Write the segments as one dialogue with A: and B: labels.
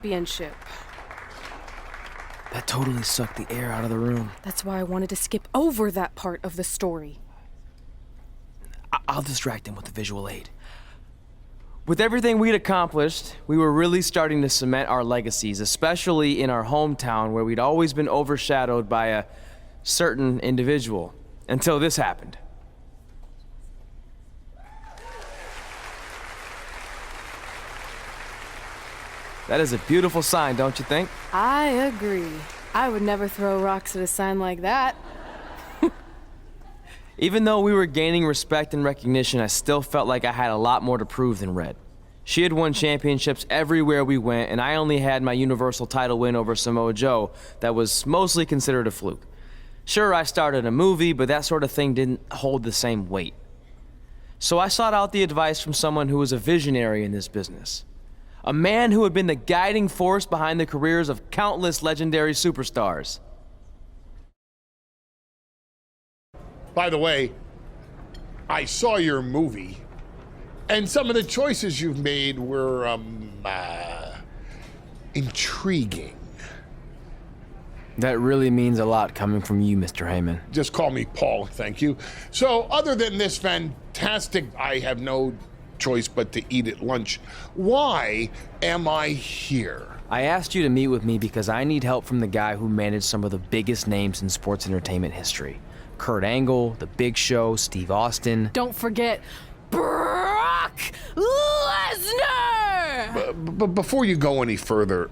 A: championship.
B: That totally sucked the air out of the room.
A: That's why I wanted to skip over that part of the story.
B: I'll distract him with the visual aid. With everything we'd accomplished, we were really starting to cement our legacies, especially in our hometown where we'd always been overshadowed by a certain individual, until this happened. That is a beautiful sign, don't you think?
A: I agree. I would never throw rocks at a sign like that.
B: Even though we were gaining respect and recognition, I still felt like I had a lot more to prove than Red. She had won championships everywhere we went, and I only had my Universal title win over Samoa Joe that was mostly considered a fluke. Sure, I started a movie, but that sort of thing didn't hold the same weight. So I sought out the advice from someone who was a visionary in this business. A man who had been the guiding force behind the careers of countless legendary superstars.
C: By the way, I saw your movie, and some of the choices you've made were, intriguing.
B: That really means a lot coming from you, Mr. Heyman.
C: Just call me Paul, thank you. So, other than this fantastic, I have no choice but to eat at lunch, why am I here?
B: I asked you to meet with me because I need help from the guy who managed some of the biggest names in sports entertainment history. Kurt Angle, The Big Show, Steve Austin.
A: Don't forget Brock Lesnar!
C: But before you go any further,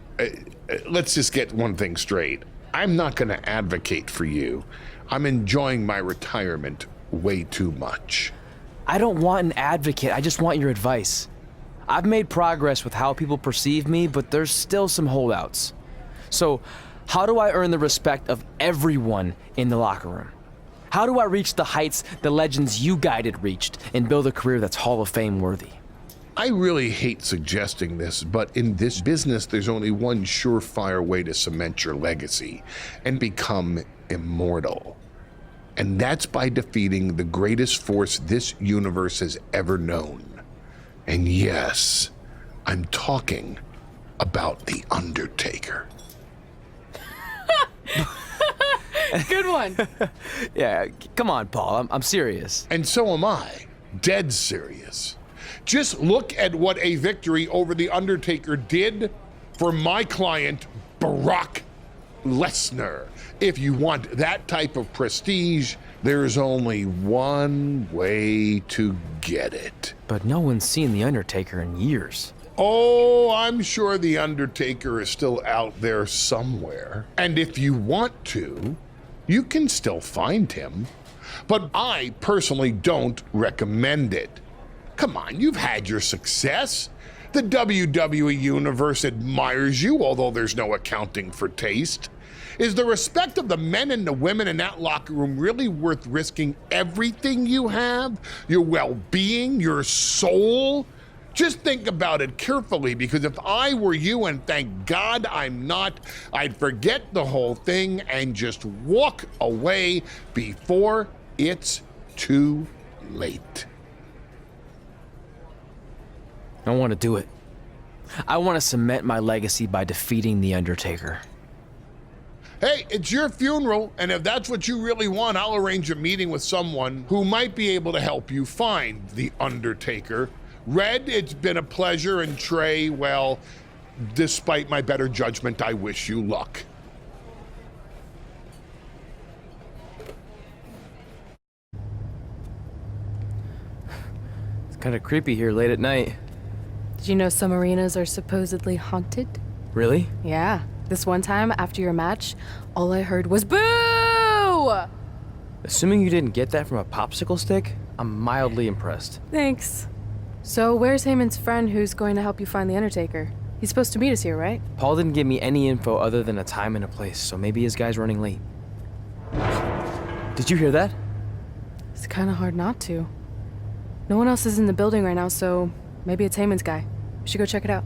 C: let's just get one thing straight. I'm not going to advocate for you. I'm enjoying my retirement way too much.
B: I don't want an advocate, I just want your advice. I've made progress with how people perceive me, but there's still some holdouts. So, how do I earn the respect of everyone in the locker room? How do I reach the heights the legends you guided reached and build a career that's Hall of Fame worthy?
C: I really hate suggesting this, but in this business, there's only one surefire way to cement your legacy and become immortal. And that's by defeating the greatest force this universe has ever known. And yes, I'm talking about the Undertaker.
A: Good one.
B: Yeah, come on, Paul, I'm serious.
C: And so am I, dead serious. Just look at what a victory over the Undertaker did for my client, Brock Lesnar. If you want that type of prestige, there's only one way to get it.
B: But no one's seen The Undertaker in years.
C: Oh, I'm sure the Undertaker is still out there somewhere. And if you want to, you can still find him. But I personally don't recommend it. Come on, you've had your success. The WWE Universe admires you, although there's no accounting for taste. Is the respect of the men and the women in that locker room really worth risking everything you have? Your well-being, your soul? Just think about it carefully, because if I were you, and thank God I'm not, I'd forget the whole thing and just walk away before it's too late.
B: I want to do it. I want to cement my legacy by defeating The Undertaker.
C: Hey, it's your funeral, and if that's what you really want, I'll arrange a meeting with someone who might be able to help you find The Undertaker. Red, it's been a pleasure, and Trey, well, despite my better judgment, I wish you luck.
B: It's kind of creepy here late at night.
A: Did you know some arenas are supposedly haunted?
B: Really?
A: Yeah. This one time, after your match, all I heard was boo!
B: Assuming you didn't get that from a popsicle stick, I'm mildly impressed.
A: Thanks. So where's Heyman's friend who's going to help you find The Undertaker? He's supposed to meet us here, right?
B: Paul didn't give me any info other than a time and a place, so maybe his guy's running late. Did you hear that?
A: It's kind of hard not to. No one else is in the building right now, so maybe it's Heyman's guy. We should go check it out.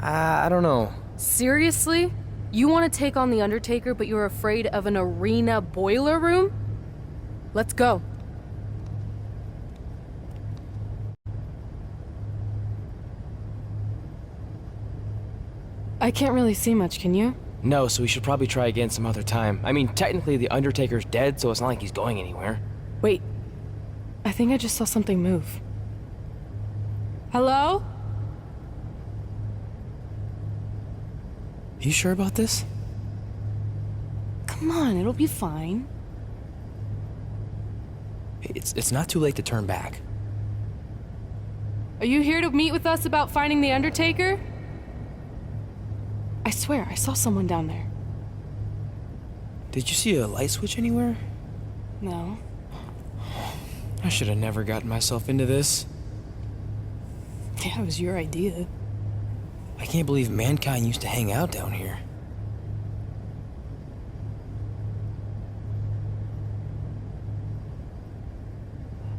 B: I don't know.
A: Seriously? You want to take on The Undertaker, but you're afraid of an arena boiler room? Let's go. I can't really see much, can you?
B: No, so we should probably try again some other time. I mean, technically the Undertaker's dead, so it's not like he's going anywhere.
A: Wait. I think I just saw something move. Hello?
B: You sure about this?
A: Come on, it'll be fine.
B: It's not too late to turn back.
A: Are you here to meet with us about finding the Undertaker? I swear, I saw someone down there.
B: Did you see a light switch anywhere?
A: No.
B: I should have never gotten myself into this.
A: Yeah, it was your idea.
B: I can't believe mankind used to hang out down here.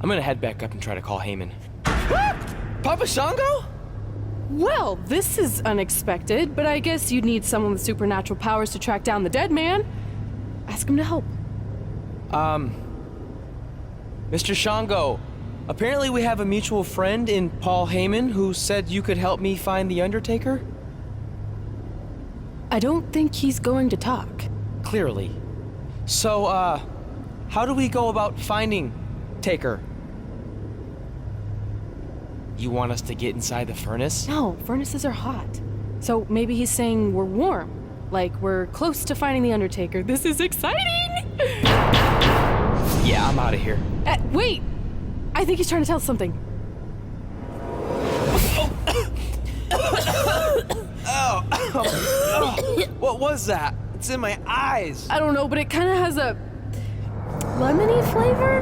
B: I'm gonna head back up and try to call Heyman. Papa Shango?
A: Well, this is unexpected, but I guess you'd need someone with supernatural powers to track down the dead man. Ask him to help.
B: Mr. Shango, apparently we have a mutual friend in Paul Heyman who said you could help me find the Undertaker?
A: I don't think he's going to talk.
B: Clearly. So, how do we go about finding Taker? You want us to get inside the furnace?
A: No, furnaces are hot. So maybe he's saying we're warm. Like we're close to finding the Undertaker. This is exciting!
B: Yeah, I'm out of here.
A: Wait! I think he's trying to tell us something.
B: What was that? It's in my eyes.
A: I don't know, but it kind of has a lemony flavor?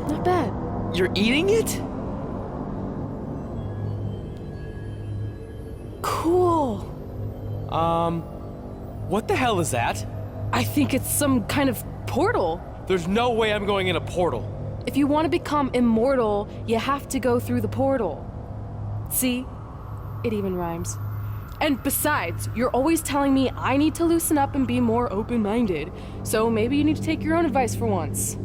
A: Not bad.
B: You're eating it?
A: Cool.
B: What the hell is that?
A: I think it's some kind of portal.
B: There's no way I'm going in a portal.
A: If you want to become immortal, you have to go through the portal. See? It even rhymes. And besides, you're always telling me I need to loosen up and be more open-minded. So maybe you need to take your own advice for once.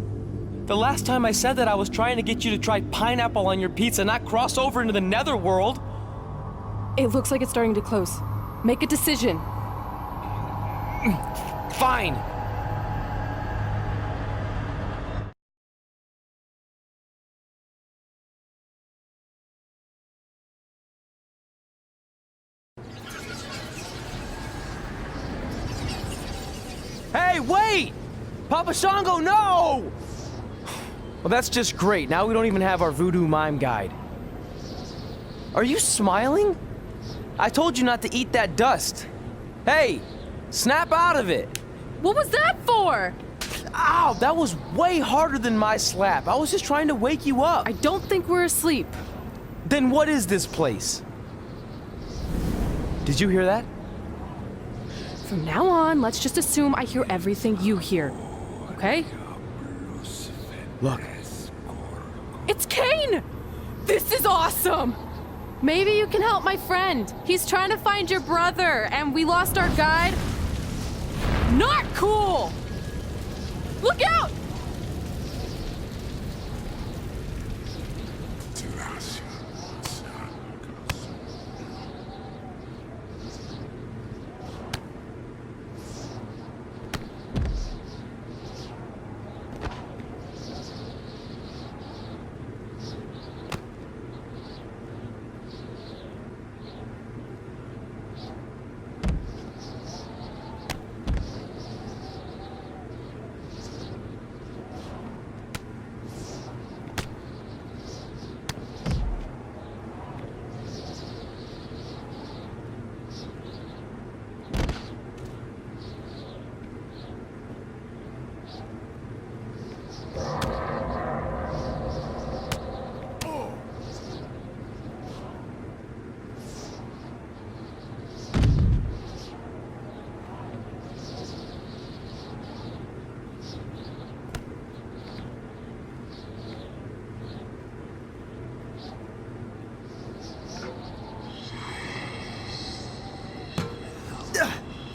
B: The last time I said that I was trying to get you to try pineapple on your pizza, not cross over into the netherworld.
A: It looks like it's starting to close. Make a decision.
B: Fine. Hey, wait! Papa Shango, no! Well, that's just great. Now we don't even have our voodoo mime guide. Are you smiling? I told you not to eat that dust. Hey, snap out of it.
A: What was that for?
B: Ow, that was way harder than my slap. I was just trying to wake you up.
A: I don't think we're asleep.
B: Then what is this place? Did you hear that?
A: From now on, let's just assume I hear everything you hear. Okay?
B: Look.
A: It's Kane! This is awesome! Maybe you can help my friend. He's trying to find your brother, and we lost our guide. Not cool! Look out!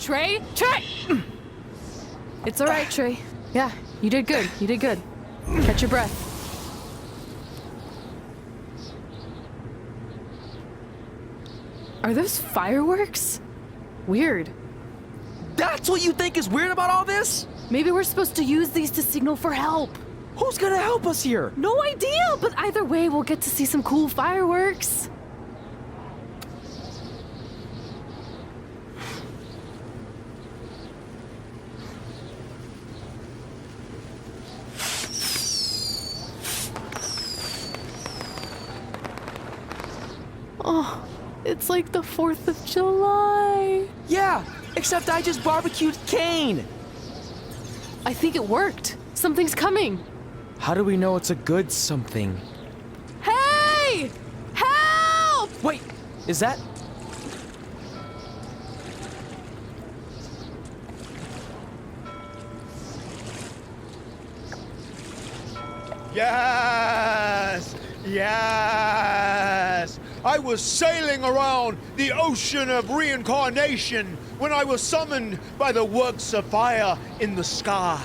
A: Trey? Trey! It's all right, Trey. Yeah, you did good. You did good. Catch your breath. Are those fireworks? Weird.
B: That's what you think is weird about all this?
A: Maybe we're supposed to use these to signal for help.
B: Who's gonna help us here?
A: No idea, but either way, we'll get to see some cool fireworks. Oh, it's like the 4th of July.
B: Yeah, except I just barbecued Kane.
A: I think it worked. Something's coming.
B: How do we know it's a good something?
A: Hey! Help!
B: Wait, is that?
D: Yes! Yes! I was sailing around the ocean of reincarnation when I was summoned by the works of fire in the sky.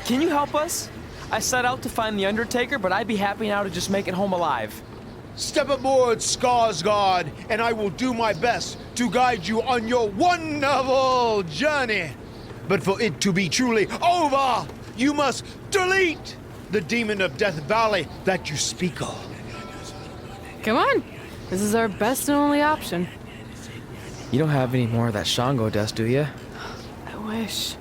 B: Can you help us? I set out to find the Undertaker, but I'd be happy now to just make it home alive.
D: Step aboard, Skarsgård, and I will do my best to guide you on your wonderful journey. But for it to be truly over, you must delete the demon of Death Valley that you speak of.
A: Come on. This is our best and only option.
B: You don't have any more of that Shango dust, do you?
A: I wish.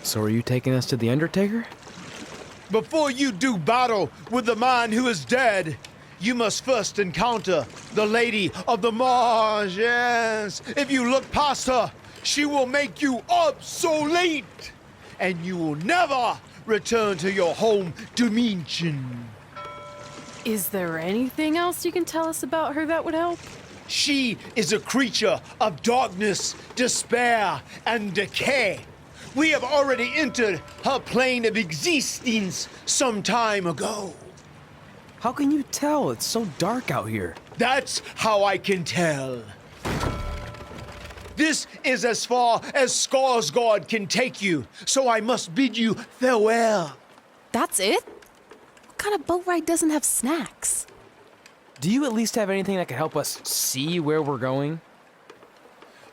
B: So are you taking us to the Undertaker?
D: Before you do battle with the man who is dead, you must first encounter the Lady of the Marsh. Yes. If you look past her, she will make you obsolete, and you will never return to your home dimension.
A: Is there anything else you can tell us about her that would help?
D: She is a creature of darkness, despair, and decay. We have already entered her plane of existence some time ago.
B: How can you tell? It's so dark out here.
D: That's how I can tell. This is as far as Skarsgård can take you, so I must bid you farewell.
A: That's it? What kind of boat ride doesn't have snacks?
B: Do you at least have anything that can help us see where we're going?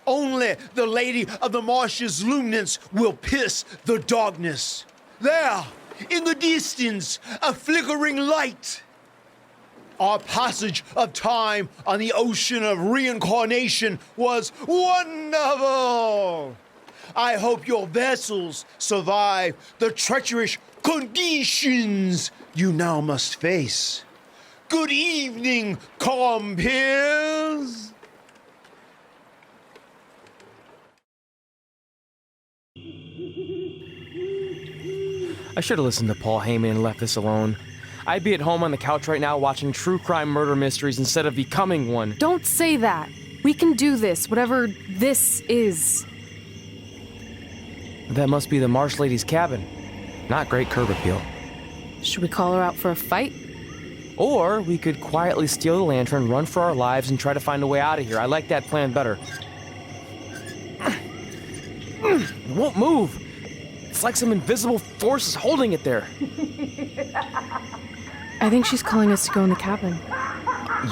D: Only the Lady of the Marsh's luminance will pierce the darkness. There, in the distance, a flickering light. Our passage of time on the ocean of reincarnation was wonderful. I hope your vessels survive the treacherous conditions you now must face. Good evening, compeers.
B: I should have listened to Paul Heyman and left this alone. I'd be at home on the couch right now watching true crime murder mysteries instead of becoming one.
A: Don't say that. We can do this, whatever this is.
B: That must be the Marsh Lady's cabin. Not great curb appeal.
A: Should we call her out for a fight?
B: Or we could quietly steal the lantern, run for our lives, and try to find a way out of here. I like that plan better. It won't move. It's like some invisible force is holding it there.
A: I think she's calling us to go in the cabin.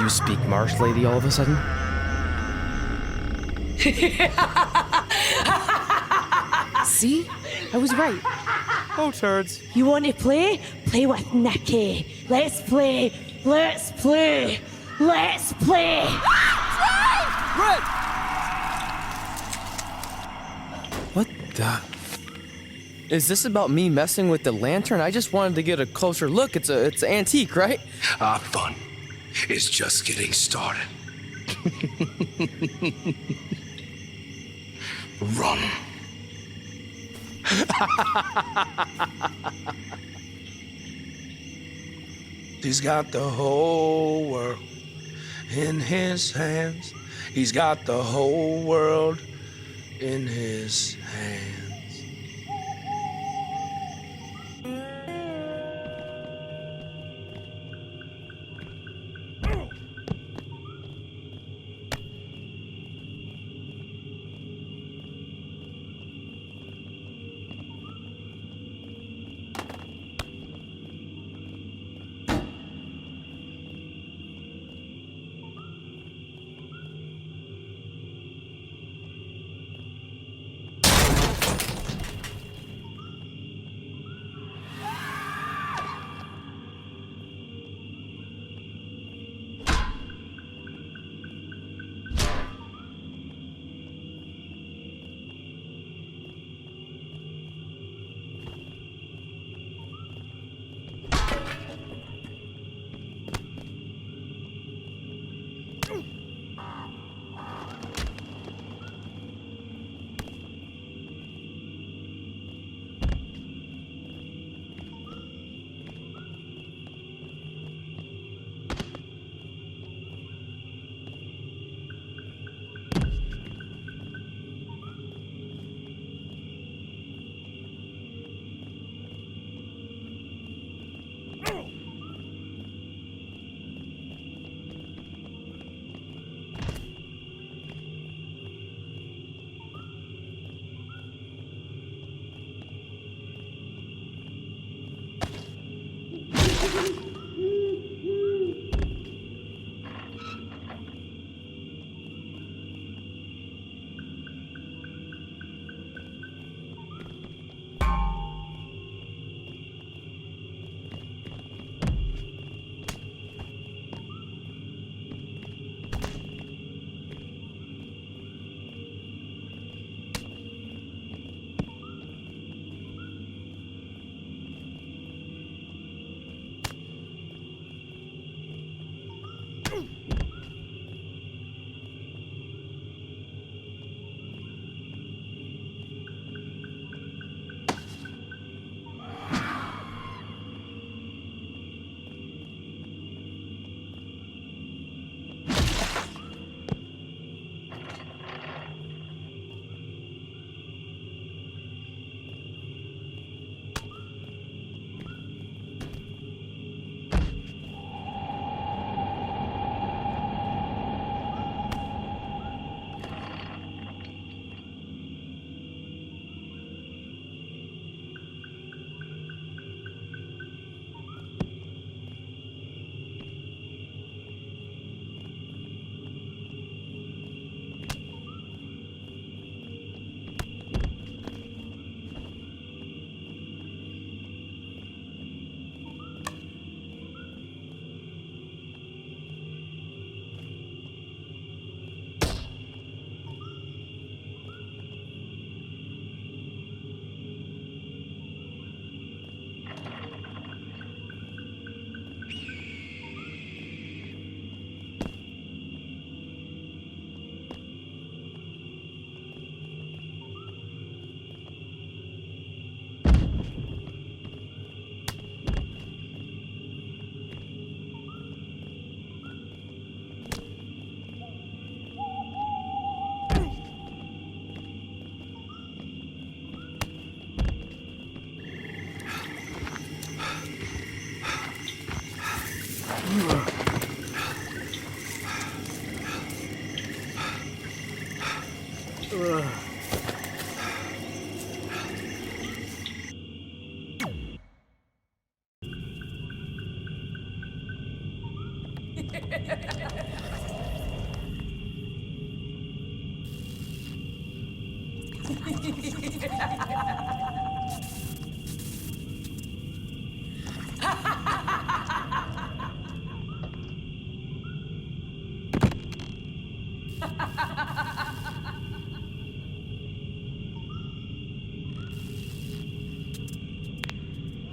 B: You speak Marsh Lady all of a sudden?
A: See? I was right.
B: Oh, turds.
E: You want to play? Play with Nicky. Let's play. Let's play. Let's play.
B: Red! What the... Is this about me messing with the lantern? I just wanted to get a closer look. It's antique, right?
F: Our fun is just getting started. Run. He's got the whole world in his hands. He's got the whole world in his hands.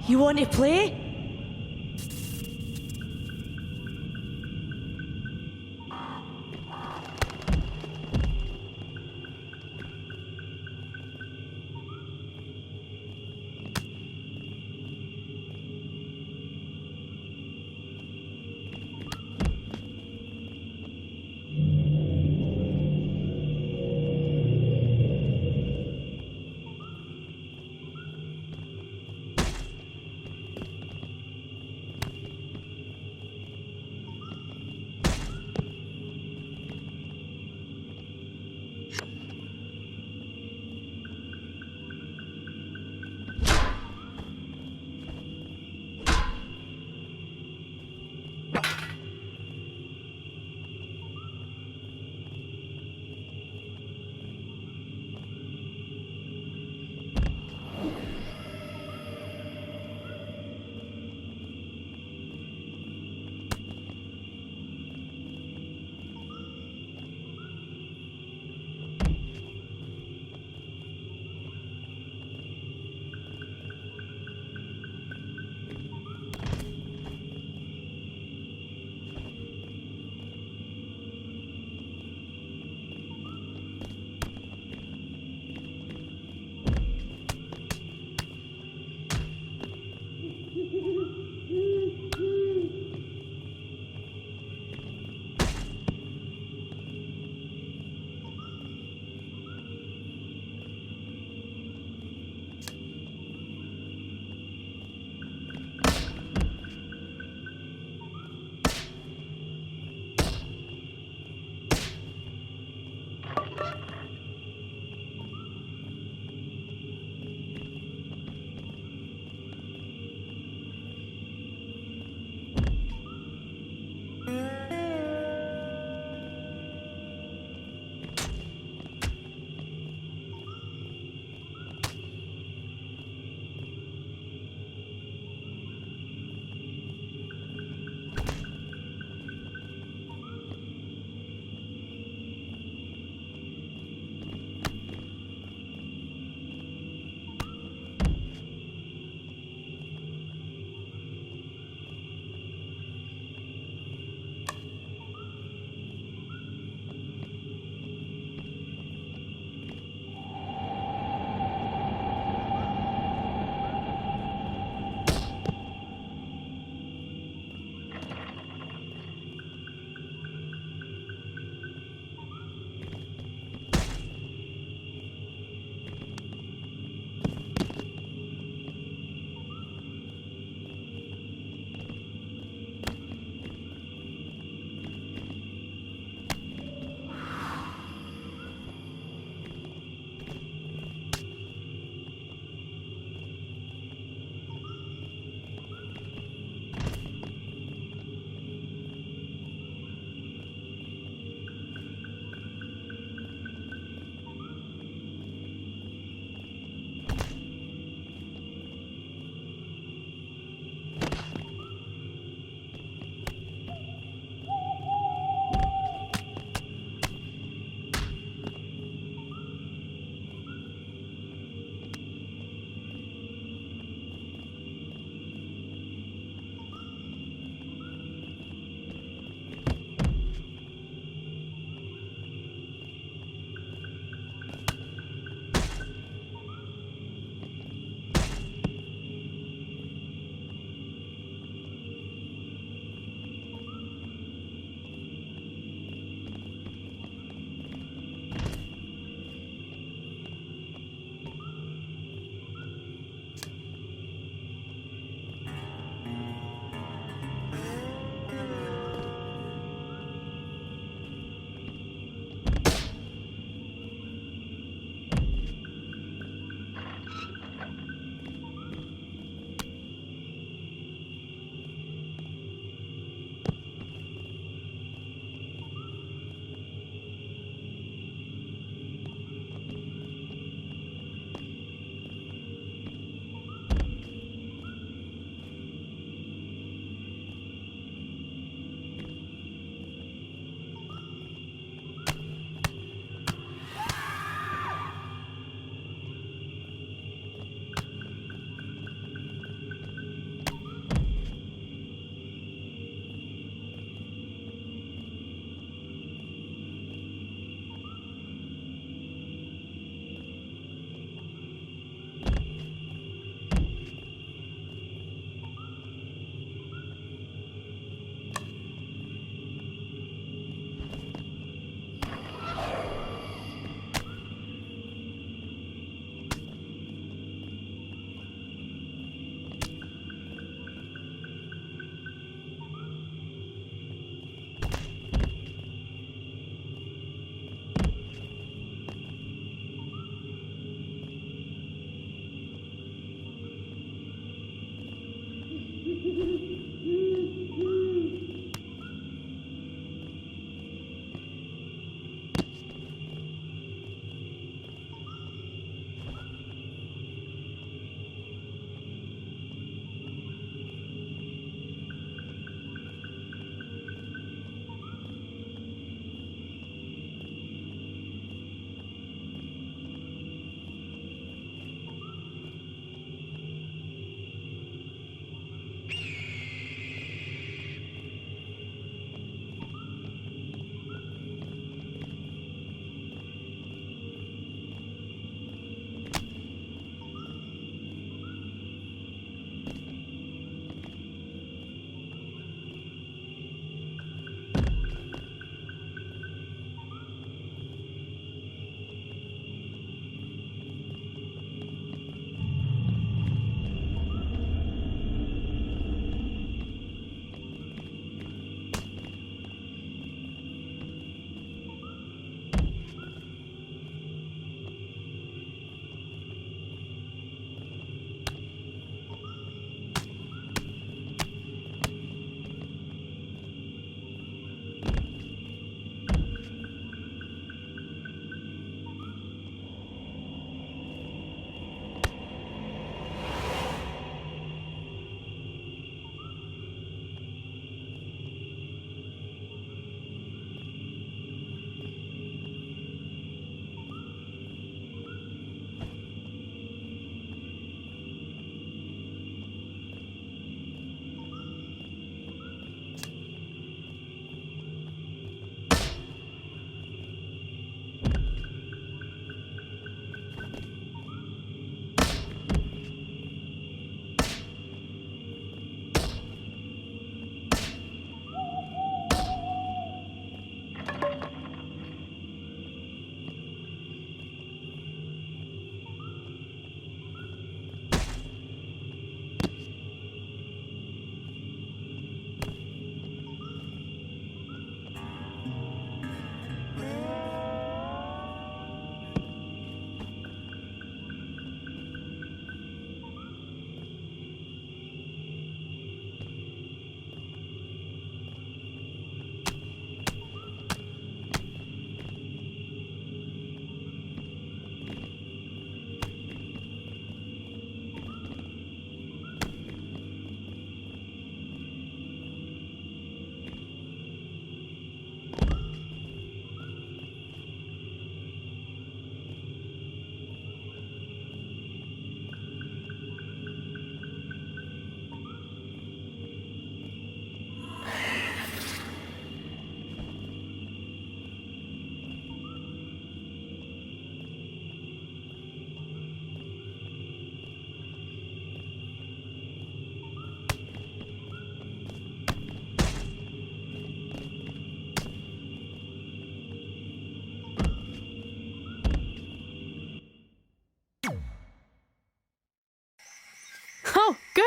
E: You want to play?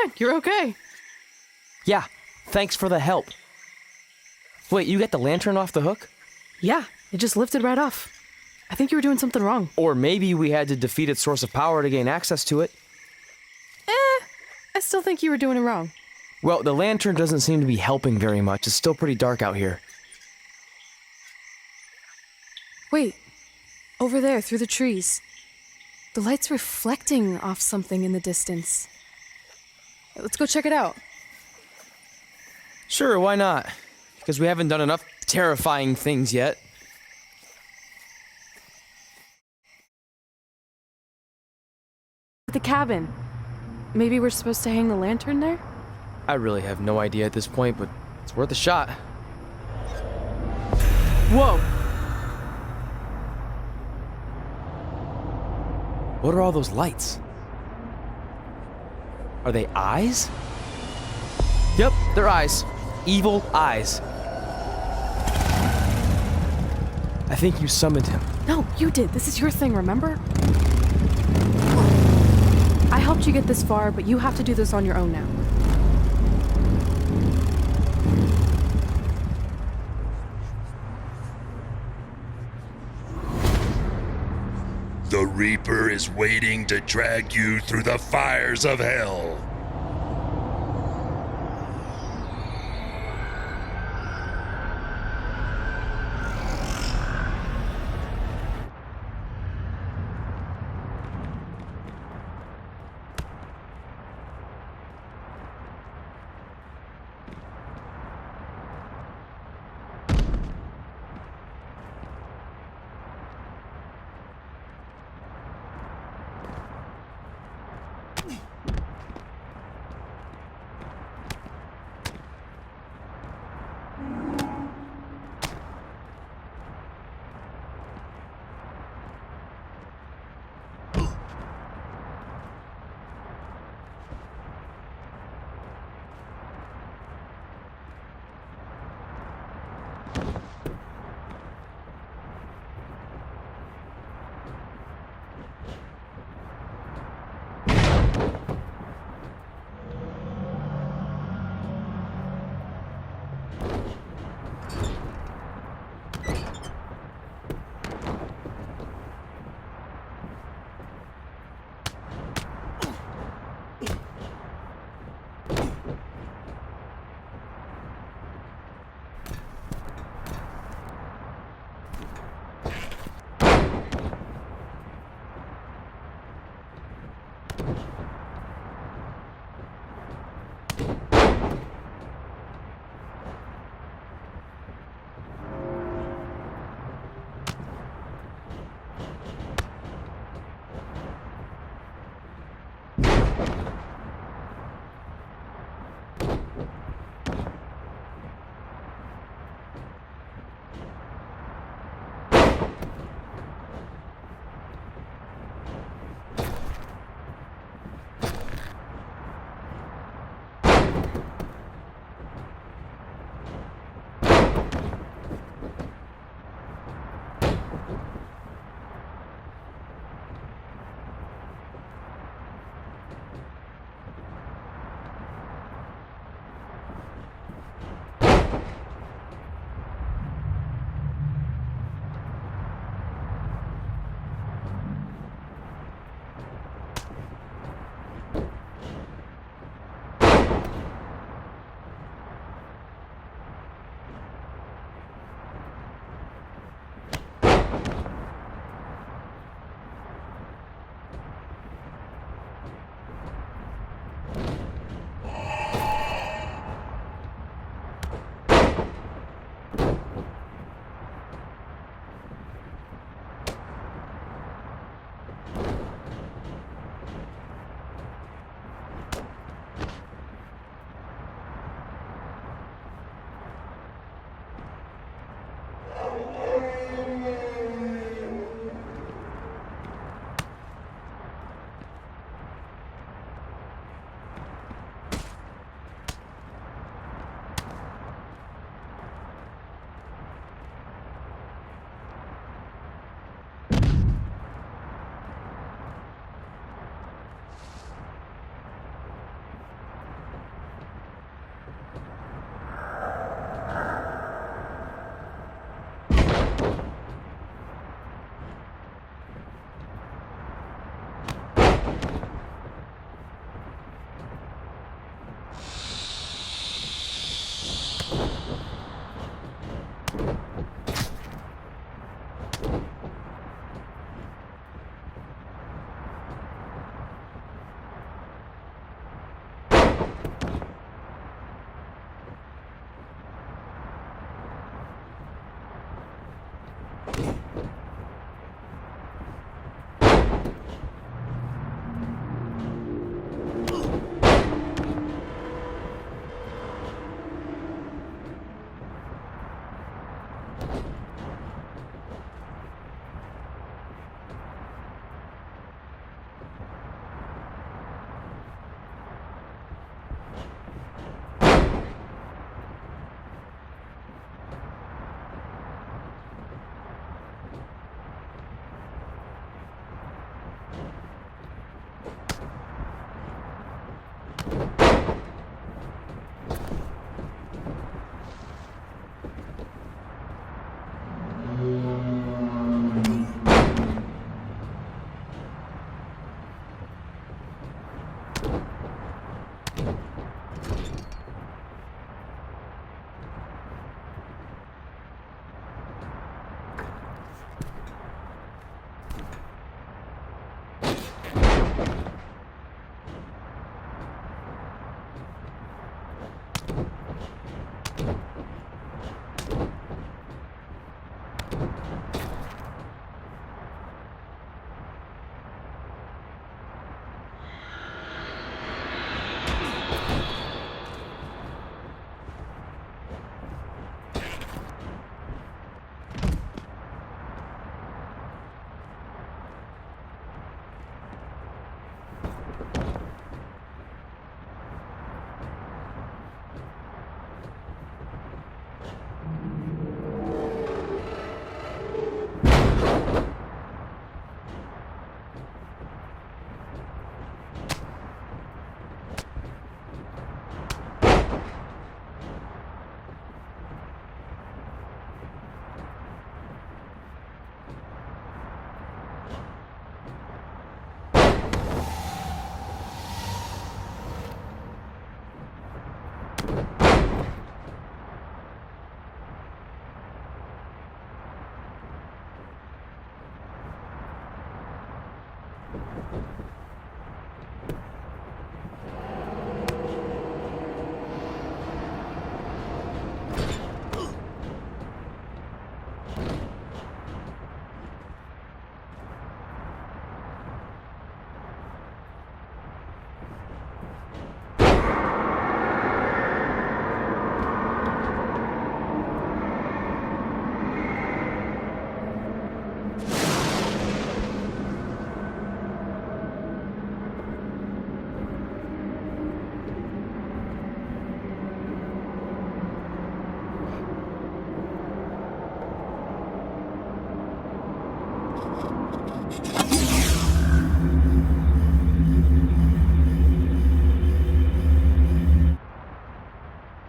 A: fine. You're okay.
B: Yeah, thanks for the help. Wait, you got the lantern off the hook?
A: Yeah, it just lifted right off. I think you were doing something wrong.
B: Or maybe we had to defeat its source of power to gain access to it.
A: I still think you were doing it wrong.
B: Well, the lantern doesn't seem to be helping very much. It's still pretty dark out here.
A: Wait, over there, through the trees. The light's reflecting off something in the distance. Let's go check it out.
B: Sure, why not? Because we haven't done enough terrifying things yet.
A: The cabin. Maybe we're supposed to hang the lantern there?
B: I really have no idea at this point, but it's worth a shot.
A: Whoa!
B: What are all those lights? Are they eyes? Yep, they're eyes. Evil eyes. I think you summoned him.
A: No, you did. This is your thing, remember? I helped you get this far, but you have to do this on your own now.
G: The Reaper is waiting to drag you through the fires of hell.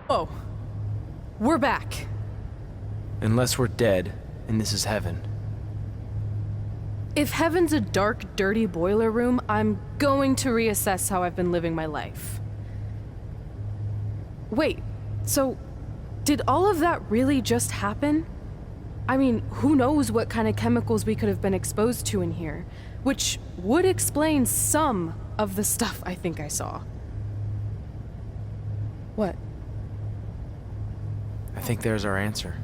A: Oh, we're back.
B: Unless we're dead, and this is heaven.
A: If heaven's a dark, dirty boiler room, I'm going to reassess how I've been living my life. Wait, so did all of that really just happen? I mean, who knows what kind of chemicals we could have been exposed to in here, which would explain some of the stuff I think I saw. What?
B: I think there's our answer.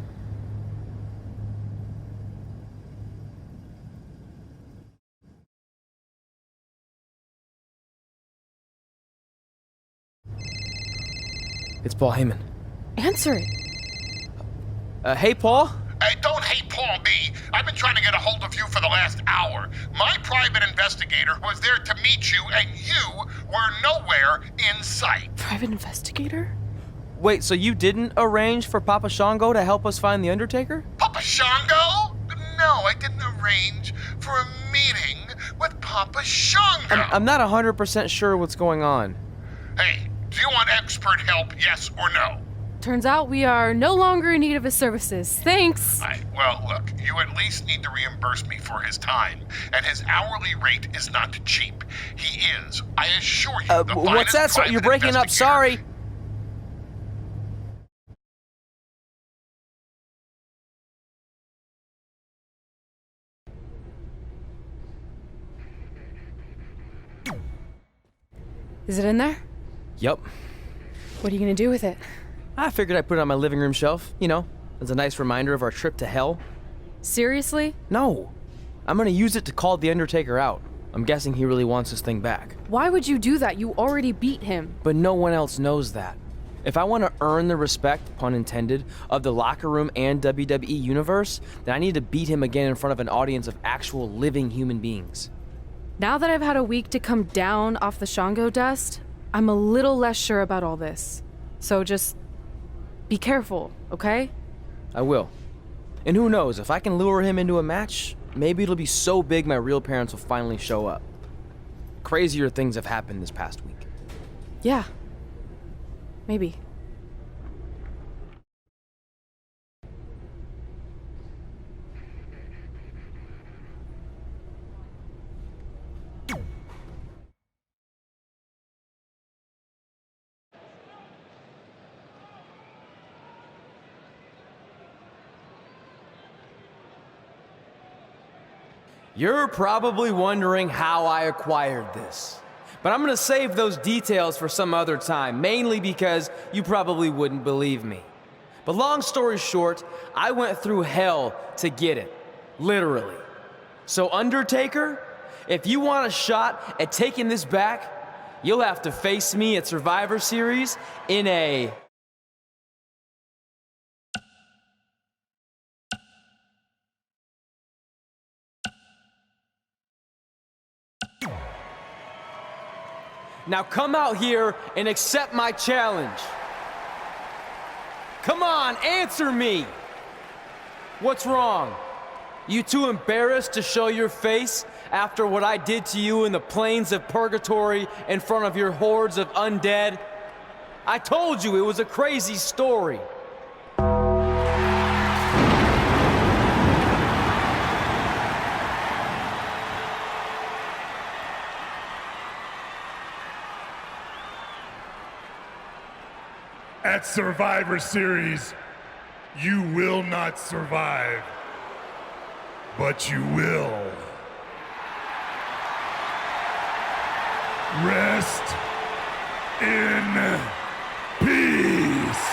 B: It's Paul Heyman.
A: Answer it.
B: Hey, Paul?
C: Hey, don't hate Paul B. I've been trying to get a hold of you for the last hour. My private investigator was there to meet you, and you were nowhere in sight.
A: Private investigator?
B: Wait, so you didn't arrange for Papa Shango to help us find the Undertaker?
C: Papa Shango? No, I didn't arrange for a meeting with Papa Shango.
B: I'm not 100% sure what's going on.
C: Hey, do you want expert help, yes or no?
A: Turns out we are no longer in need of his services. Thanks.
C: Well, look, you at least need to reimburse me for his time, and his hourly rate is not cheap. He is, I assure you, the
B: what's that?
C: finest
B: You're breaking up,
C: investigator.
B: sorry.
A: Is it in there?
B: Yep.
A: What are you gonna do with it?
B: I figured I'd put it on my living room shelf, you know, as a nice reminder of our trip to hell.
A: Seriously?
B: No. I'm gonna use it to call the Undertaker out. I'm guessing he really wants his thing back.
A: Why would you do that? You already beat him.
B: But no one else knows that. If I want to earn the respect, pun intended, of the locker room and WWE universe, then I need to beat him again in front of an audience of actual living human beings.
A: Now that I've had a week to come down off the Shango dust, I'm a little less sure about all this. So just be careful, okay?
B: I will. And who knows, if I can lure him into a match, maybe it'll be so big my real parents will finally show up. Crazier things have happened this past week.
A: Yeah. Maybe.
B: You're probably wondering how I acquired this. But I'm gonna save those details for some other time, mainly because you probably wouldn't believe me. But long story short, I went through hell to get it. Literally. So Undertaker, if you want a shot at taking this back, you'll have to face me at Survivor Series in a... Now come out here and accept my challenge. Come on, answer me. What's wrong? You too embarrassed to show your face after what I did to you in the plains of purgatory in front of your hordes of undead? I told you it was a crazy story.
G: At Survivor Series, you will not survive, but you will. Rest in peace.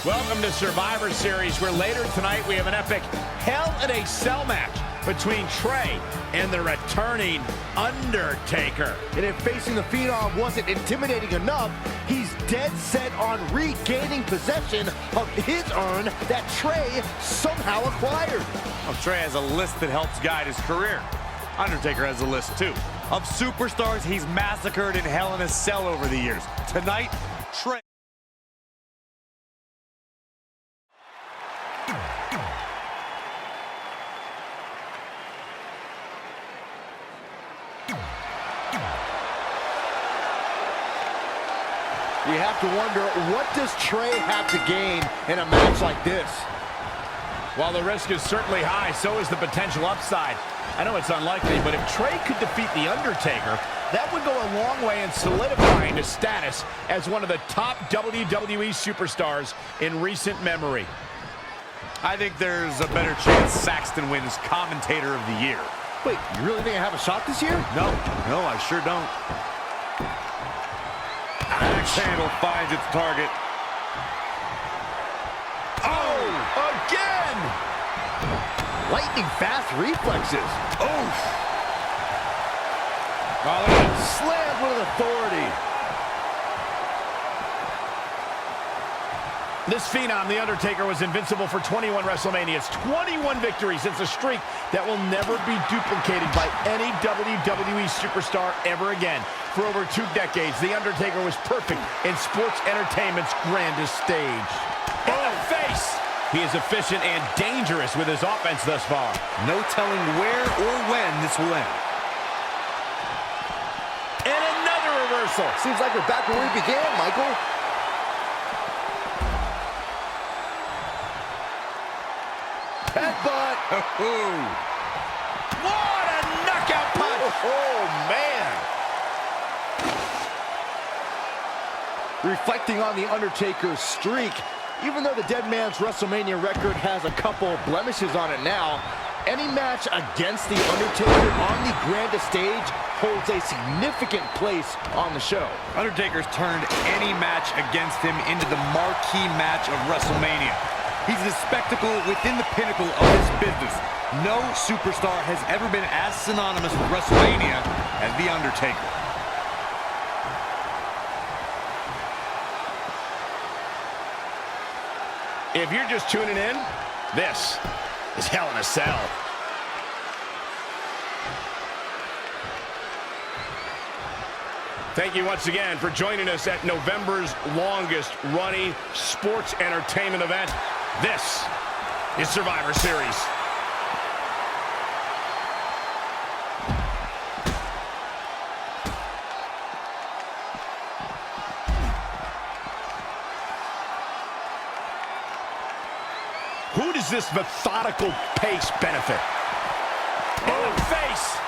H: Welcome to Survivor Series, where later tonight we have an epic Hell in a Cell match between Trey and the returning Undertaker.
D: And if facing the Phenom wasn't intimidating enough, he's dead set on regaining possession of his urn that Trey somehow acquired.
H: Well, Trey has a list that helps guide his career. Undertaker has a list too of superstars he's massacred in Hell in a Cell over the years. Tonight, Trey.
D: You have to wonder, what does Trey have to gain in a match like this?
H: While the risk is certainly high, so is the potential upside. I know it's unlikely, but if Trey could defeat The Undertaker, that would go a long way in solidifying his status as one of the top WWE superstars in recent memory. I think there's a better chance Saxton wins Commentator of the Year.
D: Wait, you really think I have a shot this year?
H: No, I sure don't. Axe handle finds its target. Oh, again!
D: Lightning fast reflexes.
H: Oh!
D: Slammed with authority.
H: This Phenom, The Undertaker, was invincible for 21 WrestleManias, 21 victories. It's a streak that will never be duplicated by any WWE superstar ever again. For over 2 decades, The Undertaker was perfect in sports entertainment's grandest stage. In the face! He is efficient and dangerous with his offense thus far.
I: No telling where or when this will end.
H: And another reversal.
D: Seems like we're back where we began, Michael.
H: headbutt. What a knockout punch. Oh, man. Reflecting on the Undertaker's streak, even though the Dead Man's WrestleMania record has a couple of blemishes on it now, any match against the Undertaker on the grandest stage holds a significant place on the show.
I: Undertaker's turned any match against him into the marquee match of WrestleMania. He's a spectacle within the pinnacle of this business. No superstar has ever been as synonymous with WrestleMania as The Undertaker.
H: If you're just tuning in, this is Hell in a Cell. Thank you once again for joining us at November's longest running sports entertainment event. This is Survivor Series. Who does this methodical pace benefit? In the face!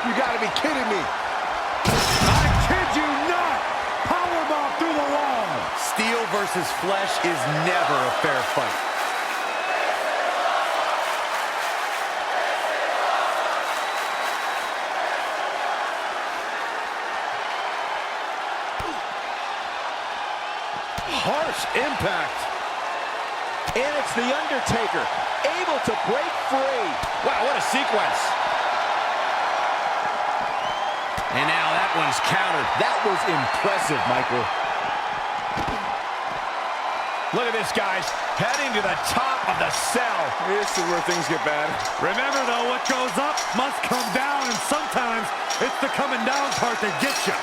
H: You gotta be kidding me. I kid you not! Powerbomb through the wall!
I: Steel versus flesh is never a fair fight.
H: Harsh impact. And it's The Undertaker, able to break free. Wow, what a sequence.
I: And now that one's countered.
H: That was impressive, Michael. Look at this, guys. Heading to the top of the cell. This is where things get bad.
I: Remember, though, what goes up must come down, and sometimes it's the coming down part that gets you.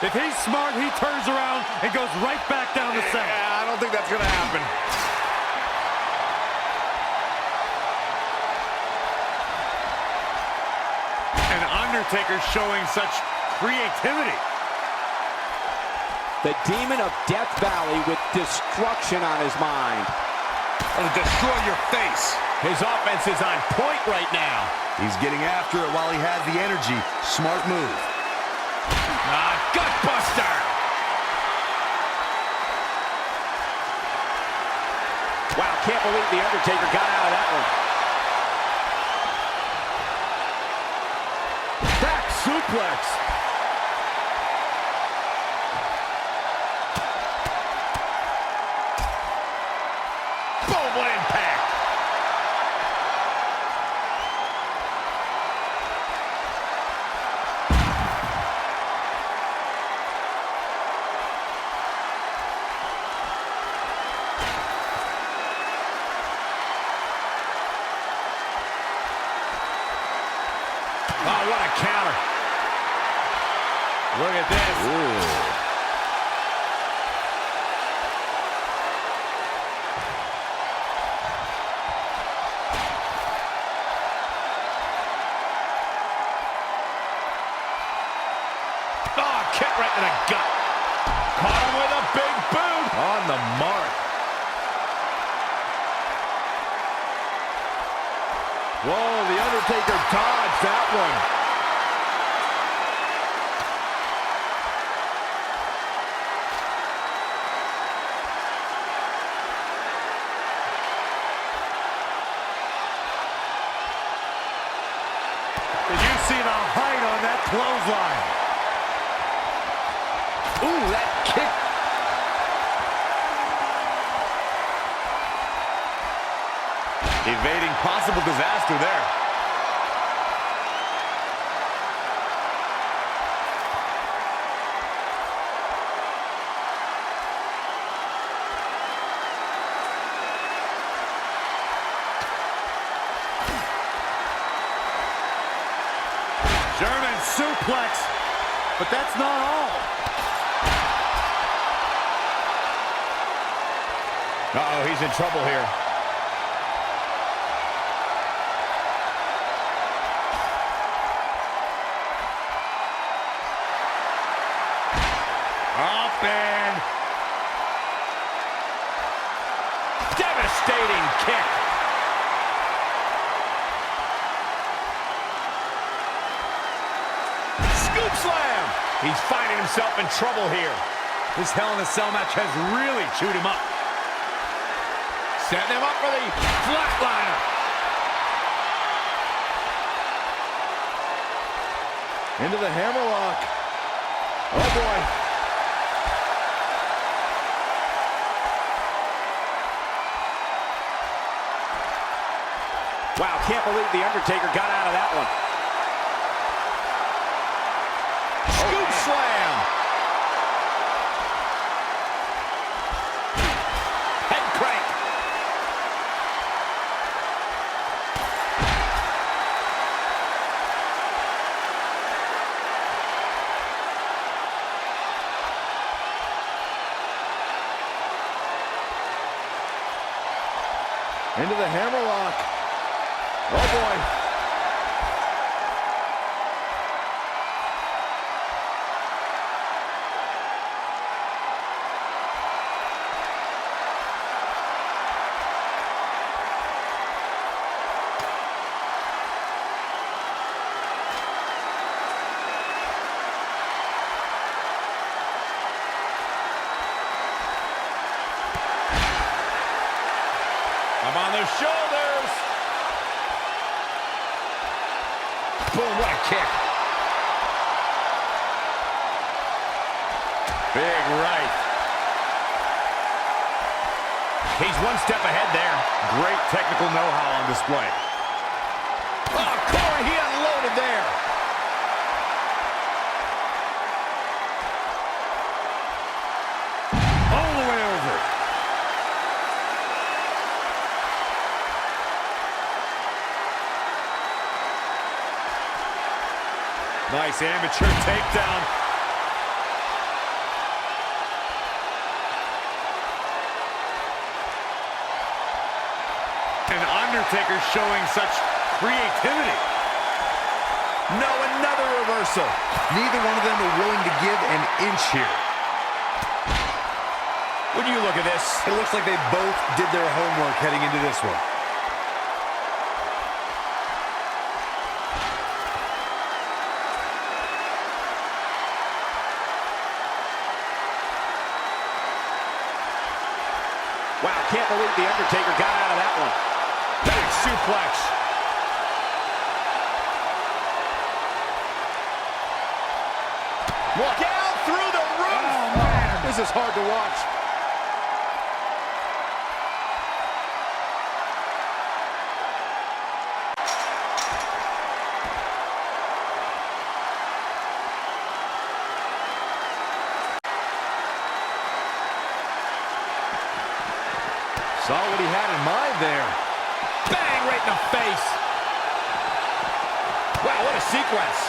I: If he's smart, he turns around and goes right back down the cell.
H: Yeah, I don't think that's going to happen.
I: And Undertaker showing such creativity.
J: The demon of Death Valley with destruction on his mind.
I: It'll destroy your face.
H: His offense is on point right now.
I: He's getting after it while he has the energy. Smart move.
H: Gutbuster!
J: Wow, can't believe The Undertaker got out of that one.
H: Back suplex. Boom, what impact. Oh, what a counter. Look at this. Ooh. Oh, kick right in the gut. Caught him with a big boot. On the mark. Whoa, The Undertaker dodged that one.
I: Did you see the height on that clothesline?
H: Ooh, that kick. Evading possible disaster there.
I: German suplex, but that's not all.
H: Uh-oh, he's in trouble here. and devastating kick. Scoop slam. He's finding himself in trouble here.
I: This Hell in a Cell match has really chewed him up.
H: Setting him up for the flatliner. Into the hammerlock. Oh, boy.
J: Wow, can't believe The Undertaker got out of that one.
H: Scoop slam. Head crank. Into the hammerlock. Oh, boy. I'm on their shoulders. Boom, what a kick. Big right. He's one step ahead there. Great technical know-how on display. Oh, Corey, he unloaded there. All the way over. Nice amateur takedown. And Undertaker showing such creativity. No, another reversal. Neither one of them are willing to give an inch here. When you look at this,
I: It looks like they both did their homework heading into this one.
J: Wow, can't believe The Undertaker got out of that one.
H: big suplex. Look out through the roof. Oh, man. This is hard to watch. Saw what he had in mind there. Bang, right in the face. Wow, what a sequence.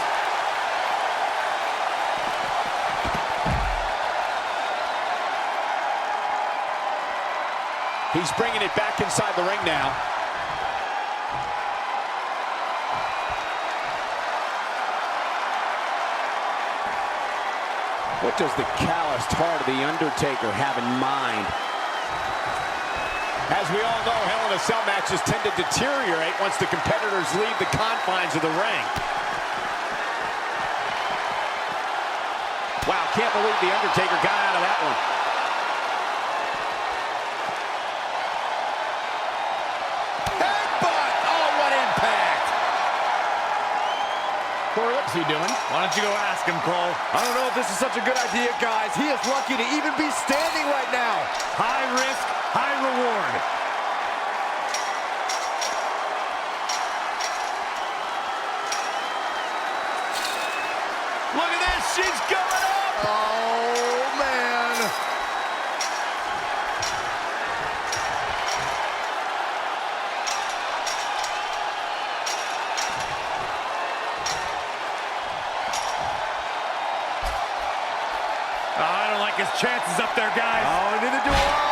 J: He's bringing it back inside the ring now. What does the calloused heart of The Undertaker have in mind? As we all know, Hell in a Cell matches tend to deteriorate once the competitors leave the confines of the ring. Wow, can't believe The Undertaker got out of that one.
H: Headbutt! Oh, what impact! Corey, what's he doing? Why don't you go ask him, Cole?
I: I don't know if this is such a good idea, guys. He is lucky to even be standing right now.
H: High risk, high reward. Look at this, she's going up!
I: Oh, man.
H: I don't like his chances up there, guys.
I: Oh, neither do I.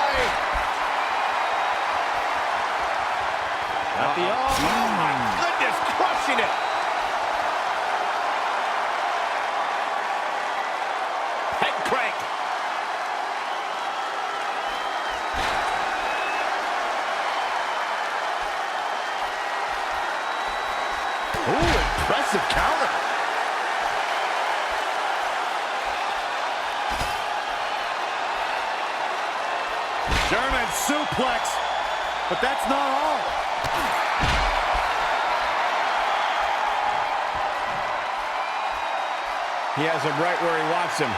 H: At the oh my goodness, crushing it. Head crank. Ooh, impressive counter. German suplex, but that's not all. He has him right where he wants him.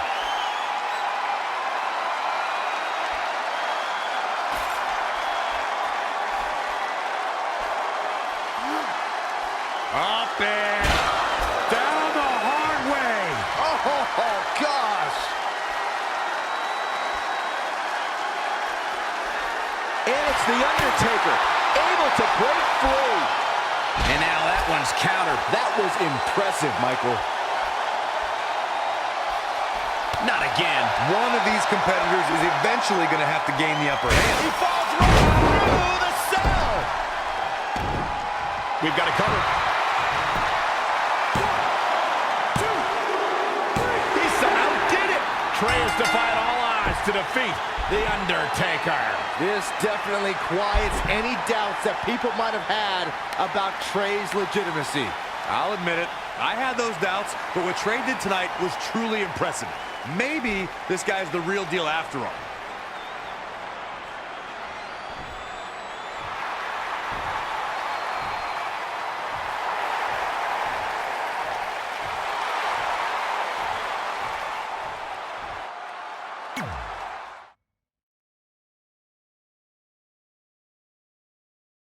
H: Up and down the hard way. Oh, gosh. And it's the Undertaker, able to break free. And now that one's countered. That was impressive, Michael. Not again.
I: One of these competitors is eventually going to have to gain the upper hand.
H: He falls right through the cell. We've got it covered. 1, 2, 3. He somehow did it. Trey has defied all odds to defeat the Undertaker.
J: This definitely quiets any doubts that people might have had about Trey's legitimacy.
I: I'll admit it. I had those doubts, but what Trey did tonight was truly impressive. Maybe this guy's the real deal after all.